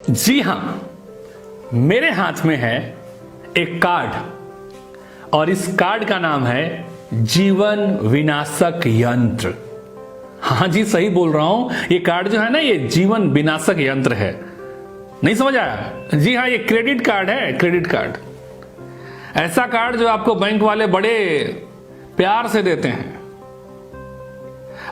जी हां, मेरे हाथ में है एक कार्ड और इस कार्ड का नाम है जीवन विनाशक यंत्र। हां जी, सही बोल रहा हूं। ये कार्ड जो है ना, ये जीवन विनाशक यंत्र है। नहीं समझ आया? जी हां, ये क्रेडिट कार्ड है। क्रेडिट कार्ड, ऐसा कार्ड जो आपको बैंक वाले बड़े प्यार से देते हैं।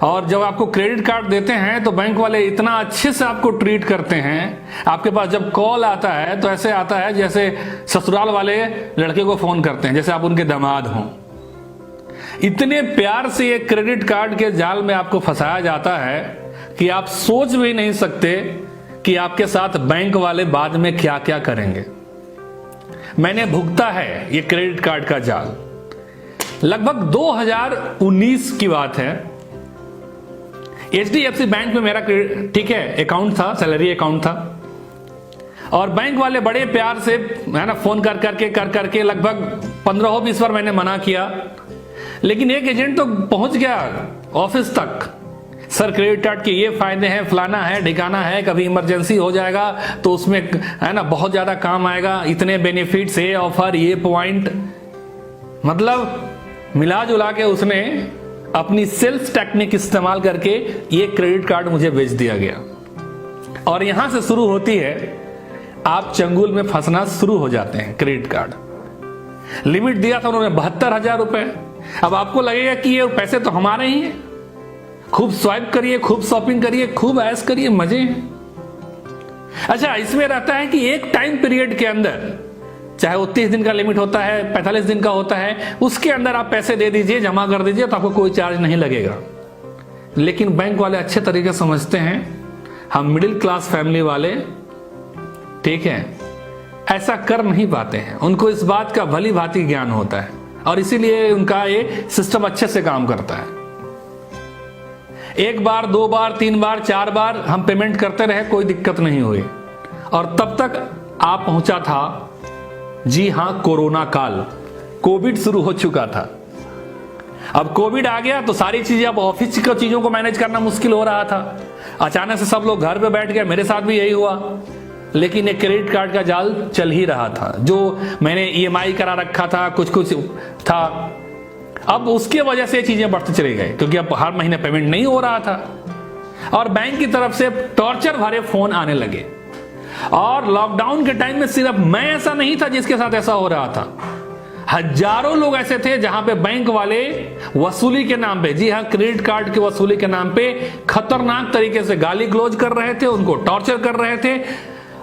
और जब आपको क्रेडिट कार्ड देते हैं तो बैंक वाले इतना अच्छे से आपको ट्रीट करते हैं। आपके पास जब कॉल आता है तो ऐसे आता है जैसे ससुराल वाले लड़के को फोन करते हैं, जैसे आप उनके दामाद हों। इतने प्यार से ये क्रेडिट कार्ड के जाल में आपको फंसाया जाता है कि आप सोच भी नहीं सकते कि आपके साथ बैंक वाले बाद में क्या क्या करेंगे। मैंने भुगता है ये क्रेडिट कार्ड का जाल। लगभग 2019 की बात है। HDFC बैंक में मेरा ठीक है अकाउंट था, सैलरी अकाउंट था। और बैंक वाले बड़े प्यार से है ना फोन कर करके लगभग 15-20 बार मैंने मना किया, लेकिन एक एजेंट तो पहुंच गया ऑफिस तक। सर, क्रेडिट कार्ड के ये फायदे हैं, फलाना है, ठिकाना है, कभी इमरजेंसी हो जाएगा तो उसमें है ना बहुत ज्यादा काम आएगा, इतने बेनिफिट्स, ये ऑफर, ये पॉइंट। मतलब मिला जुला के उसने अपनी सेल्स टेक्निक इस्तेमाल करके ये क्रेडिट कार्ड मुझे बेच दिया गया। और यहां से शुरू होती है, आप चंगुल में फंसना शुरू हो जाते हैं। क्रेडिट कार्ड लिमिट दिया था उन्होंने 72,000 रुपए। अब आपको लगेगा कि ये पैसे तो हमारे ही हैं, खूब स्वाइप करिए, खूब शॉपिंग करिए, खूब ऐश करिए, मजे हैं। अच्छा, इसमें रहता है कि एक टाइम पीरियड के अंदर, चाहे वो 30 दिन का लिमिट होता है, 45 दिन का होता है, उसके अंदर आप पैसे दे दीजिए, जमा कर दीजिए, तो आपको कोई चार्ज नहीं लगेगा। लेकिन बैंक वाले अच्छे तरीके से समझते हैं, हम मिडिल क्लास फैमिली वाले, ठीक है, ऐसा कर नहीं पाते हैं। उनको इस बात का भली भांति ज्ञान होता है और इसीलिए उनका ये सिस्टम अच्छे से काम करता है। एक बार, 2 बार, 3 बार, 4 बार हम पेमेंट करते रहे, कोई दिक्कत नहीं हुई। और तब तक आप पहुंचा था, जी हां, कोरोना काल, कोविड शुरू हो चुका था। अब कोविड आ गया तो सारी चीजें, अब ऑफिस की चीजों को मैनेज करना मुश्किल हो रहा था। अचानक से सब लोग घर पे बैठ गए, मेरे साथ भी यही हुआ। लेकिन एक क्रेडिट कार्ड का जाल चल ही रहा था, जो मैंने EMI करा रखा था, कुछ था। अब उसके वजह से चीजें बढ़ती चली गई, क्योंकि अब हर महीने पेमेंट नहीं हो रहा था और बैंक की तरफ से टॉर्चर भरे फोन आने लगे। और लॉकडाउन के टाइम में सिर्फ मैं ऐसा नहीं था जिसके साथ ऐसा हो रहा था, हजारों लोग ऐसे थे जहां पे बैंक वाले वसूली के नाम पे, जी हां, क्रेडिट कार्ड की वसूली के नाम पे खतरनाक तरीके से गाली गलौज कर रहे थे, उनको टॉर्चर कर रहे थे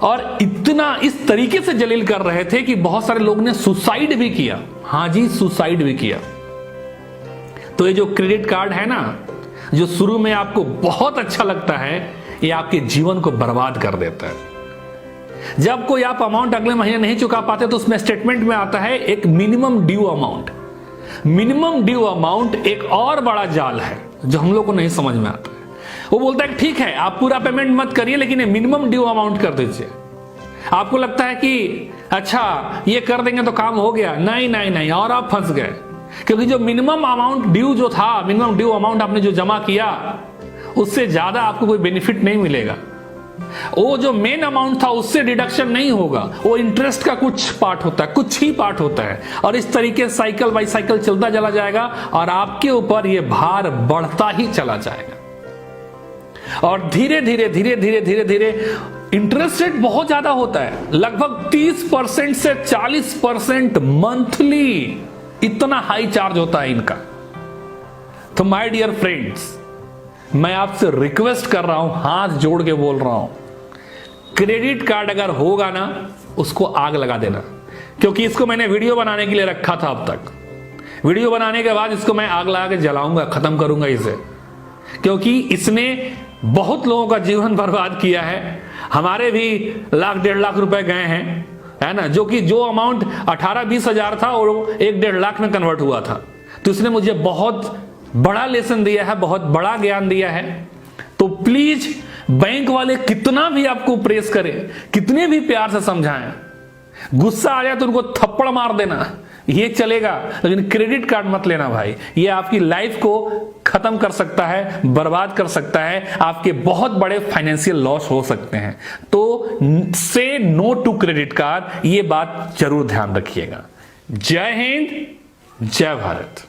और इतना इस तरीके से जलील कर रहे थे कि बहुत सारे लोग ने सुसाइड भी किया। हां जी, सुसाइड भी किया। तो ये जो क्रेडिट कार्ड है ना, जो शुरू में आपको बहुत अच्छा लगता है, ये आपके जीवन को बर्बाद कर देता है। जब कोई आप अमाउंट अगले महीने नहीं चुका पाते तो उसमें स्टेटमेंट में आता है एक minimum due amount. Minimum due amount एक और बड़ा जाल है जो हम लोग को नहीं समझ में आता है। वो बोलता है ठीक है, आप पूरा पेमेंट मत करिए, लेकिन ये मिनिमम ड्यू अमाउंट कर दीजिए। आपको लगता है कि अच्छा ये कर देंगे तो काम हो गया। नहीं नहीं नहीं, और आप फंस गए, क्योंकि जो मिनिमम अमाउंट ड्यू जो था, मिनिमम ड्यू अमाउंट आपने जो जमा किया, उससे ज्यादा आपको कोई बेनिफिट नहीं मिलेगा। वो जो मेन अमाउंट था उससे डिडक्शन नहीं होगा, वो इंटरेस्ट का कुछ पार्ट होता है, कुछ ही पार्ट होता है। और इस तरीके साइकिल बाई साइकिल चलता चला जाएगा और आपके ऊपर ये भार बढ़ता ही चला जाएगा। और धीरे धीरे धीरे धीरे धीरे धीरे इंटरेस्ट रेट बहुत ज्यादा होता है, लगभग 30% से 40% मंथली, इतना हाई चार्ज होता है इनका। तो माय डियर फ्रेंड्स, मैं आपसे रिक्वेस्ट कर रहा हूं, हाथ जोड़ के बोल रहा हूं, क्रेडिट कार्ड अगर होगा ना, उसको आग लगा देना। क्योंकि इसको मैंने वीडियो बनाने के लिए रखा था। अब तक वीडियो बनाने के बाद इसको मैं आग लगा के जलाऊंगा, खत्म करूंगा इसे, क्योंकि इसने बहुत लोगों का जीवन बर्बाद किया है। हमारे भी 1,00,000 1.5 लाख रुपए गए हैं, है ना, जो कि जो अमाउंट 18-20 हजार था और 1-1.5 लाख में कन्वर्ट हुआ था। तो इसने मुझे बहुत बड़ा लेसन दिया है, बहुत बड़ा ज्ञान दिया है। तो प्लीज, बैंक वाले कितना भी आपको प्रेस करें, कितने भी प्यार से समझाएं, गुस्सा आ जाए तो उनको थप्पड़ मार देना, ये चलेगा, लेकिन क्रेडिट कार्ड मत लेना भाई। ये आपकी लाइफ को खत्म कर सकता है, बर्बाद कर सकता है, आपके बहुत बड़े फाइनेंशियल लॉस हो सकते हैं। तो से नो टू क्रेडिट कार्ड, ये बात जरूर ध्यान रखिएगा। जय हिंद, जय भारत।